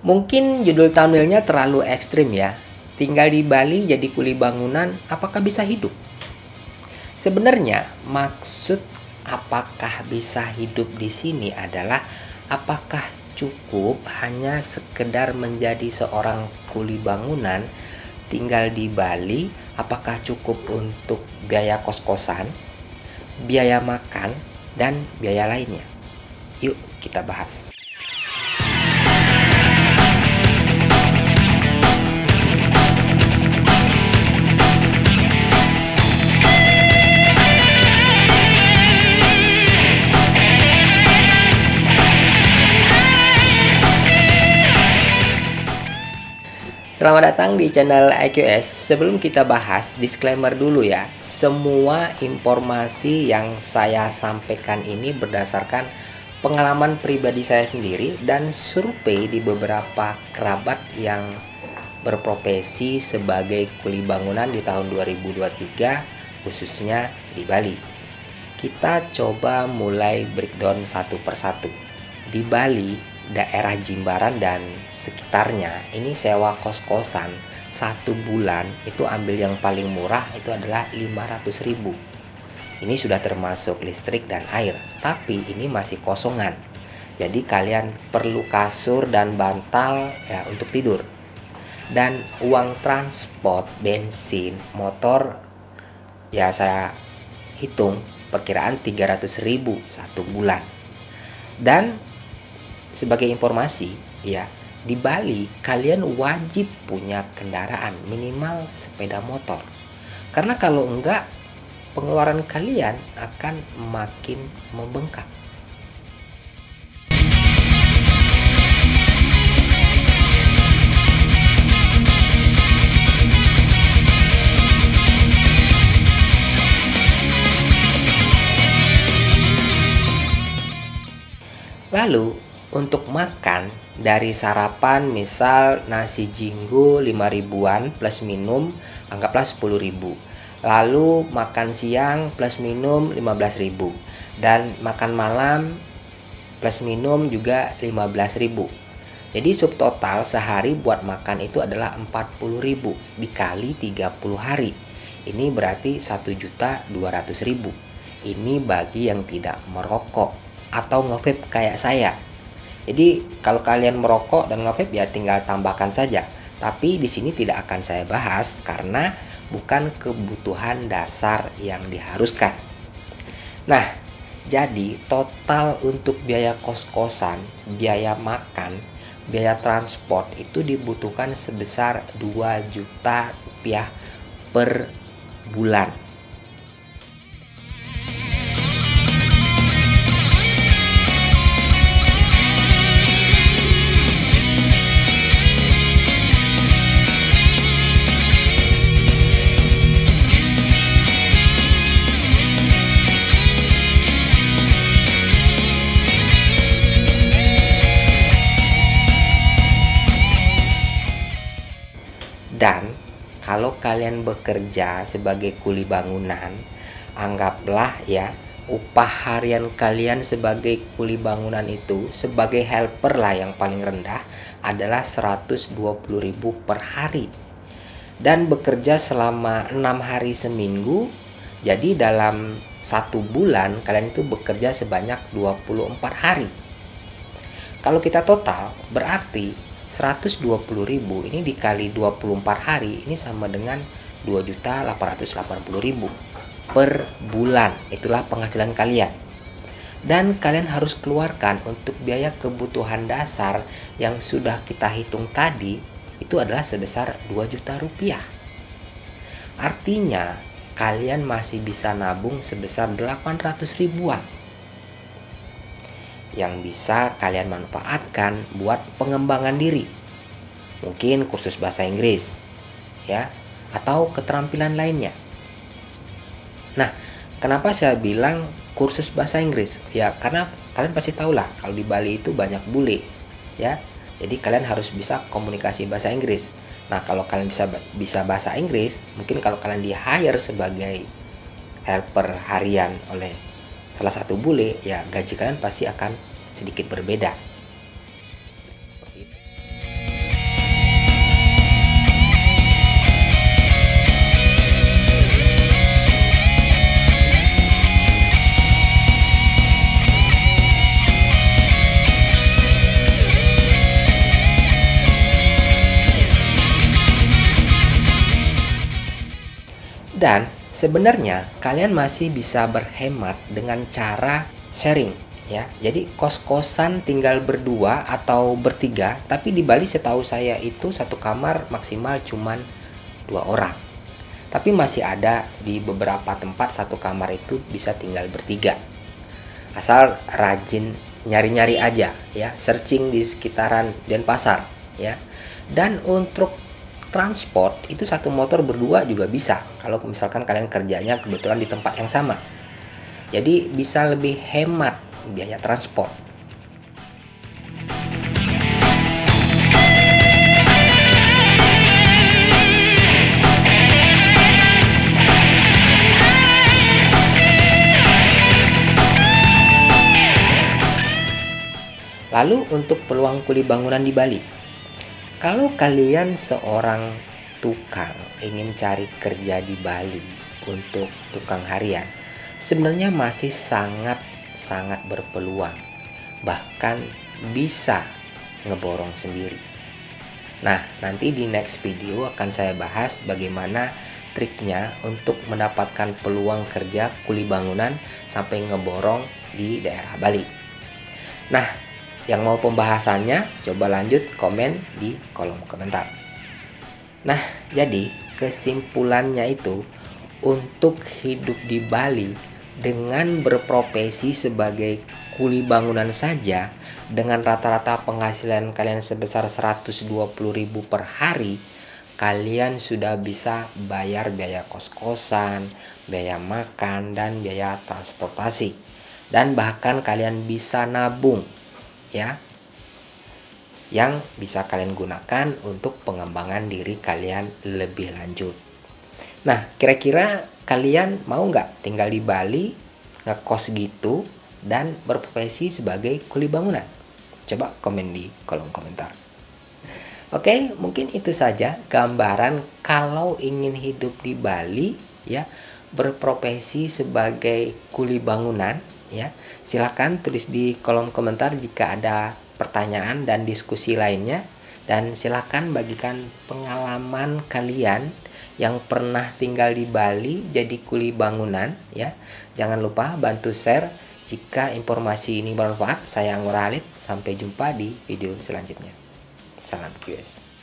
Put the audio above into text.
Mungkin judul thumbnailnya terlalu ekstrim ya. Tinggal di Bali jadi kuli bangunan, apakah bisa hidup? Sebenarnya maksud apakah bisa hidup di sini adalah apakah cukup hanya sekedar menjadi seorang kuli bangunan tinggal di Bali, apakah cukup untuk biaya kos-kosan, biaya makan, dan biaya lainnya? Yuk kita bahas. Selamat datang di channel IQS. Sebelum kita bahas, disclaimer dulu ya. Semua informasi yang saya sampaikan ini berdasarkan pengalaman pribadi saya sendiri dan survei di beberapa kerabat yang berprofesi sebagai kuli bangunan di tahun 2023, khususnya di Bali. Kita coba mulai breakdown satu persatu. Di Bali, daerah Jimbaran dan sekitarnya, ini sewa kos-kosan 1 bulan itu ambil yang paling murah itu adalah 500.000. Ini sudah termasuk listrik dan air, tapi ini masih kosongan. Jadi kalian perlu kasur dan bantal ya untuk tidur. Dan uang transport, bensin, motor ya saya hitung perkiraan 300.000 1 bulan. Dan sebagai informasi ya, di Bali kalian wajib punya kendaraan, minimal sepeda motor. Karena kalau enggak, pengeluaran kalian akan makin membengkak. Lalu untuk makan, dari sarapan misal nasi jinggo 5.000-an plus minum anggaplah 10.000. Lalu makan siang plus minum 15.000 dan makan malam plus minum juga 15.000. Jadi subtotal sehari buat makan itu adalah 40.000 dikali 30 hari. Ini berarti 1.200.000. Ini bagi yang tidak merokok atau nge-vape kayak saya. Jadi kalau kalian merokok dan nge-vape ya tinggal tambahkan saja. Tapi di sini tidak akan saya bahas karena bukan kebutuhan dasar yang diharuskan. Nah, jadi total untuk biaya kos-kosan, biaya makan, biaya transport itu dibutuhkan sebesar 2 juta rupiah per bulan. Dan kalau kalian bekerja sebagai kuli bangunan, anggaplah ya upah harian kalian sebagai kuli bangunan itu sebagai helper lah yang paling rendah adalah 120.000 per hari. Dan bekerja selama 6 hari seminggu, jadi dalam 1 bulan kalian itu bekerja sebanyak 24 hari. Kalau kita total berarti 120.000 ini dikali 24 hari ini sama dengan 2.880.000 per bulan. Itulah penghasilan kalian. Dan kalian harus keluarkan untuk biaya kebutuhan dasar yang sudah kita hitung tadi itu adalah sebesar 2 juta rupiah. Artinya kalian masih bisa nabung sebesar 800.000-an yang bisa kalian manfaatkan buat pengembangan diri. Mungkin kursus bahasa Inggris ya, atau keterampilan lainnya. Nah, kenapa saya bilang kursus bahasa Inggris? Ya, karena kalian pasti tahu lah kalau di Bali itu banyak bule ya. Jadi kalian harus bisa komunikasi bahasa Inggris. Nah, kalau kalian bisa bahasa Inggris, mungkin kalau kalian di hire sebagai helper harian oleh salah satu bule, ya gaji kalian pasti akan sedikit berbeda. Seperti itu. Dan sebenarnya kalian masih bisa berhemat dengan cara sharing ya. Jadi kos-kosan tinggal berdua atau bertiga, tapi di Bali setahu saya itu satu kamar maksimal cuman 2 orang. Tapi masih ada di beberapa tempat satu kamar itu bisa tinggal bertiga. Asal rajin nyari-nyari aja ya, searching di sekitaran Denpasar ya. Dan untuk transport itu satu motor berdua juga bisa kalau misalkan kalian kerjanya kebetulan di tempat yang sama. Jadi bisa lebih hemat biaya transport. Lalu untuk peluang kuli bangunan di Bali. Kalau kalian seorang tukang ingin cari kerja di Bali untuk tukang harian, sebenarnya masih sangat berpeluang. Bahkan bisa ngeborong sendiri. Nah, nanti di next video akan saya bahas bagaimana triknya untuk mendapatkan peluang kerja kuli bangunan sampai ngeborong di daerah Bali. Nah, yang mau pembahasannya, coba lanjut komen di kolom komentar. Nah, jadi kesimpulannya itu, untuk hidup di Bali dengan berprofesi sebagai kuli bangunan saja, dengan rata-rata penghasilan kalian sebesar 120.000 per hari, kalian sudah bisa bayar biaya kos-kosan, biaya makan, dan biaya transportasi. Dan bahkan kalian bisa nabung ya, yang bisa kalian gunakan untuk pengembangan diri kalian lebih lanjut. Nah, kira-kira kalian mau nggak tinggal di Bali, ngekos gitu, dan berprofesi sebagai kuli bangunan? Coba komen di kolom komentar. Oke, mungkin itu saja gambaran kalau ingin hidup di Bali ya, berprofesi sebagai kuli bangunan ya. Silakan tulis di kolom komentar jika ada pertanyaan dan diskusi lainnya, dan silakan bagikan pengalaman kalian yang pernah tinggal di Bali jadi kuli bangunan ya. Jangan lupa bantu share jika informasi ini bermanfaat. Saya Anggora Halid, sampai jumpa di video selanjutnya. Salam QS.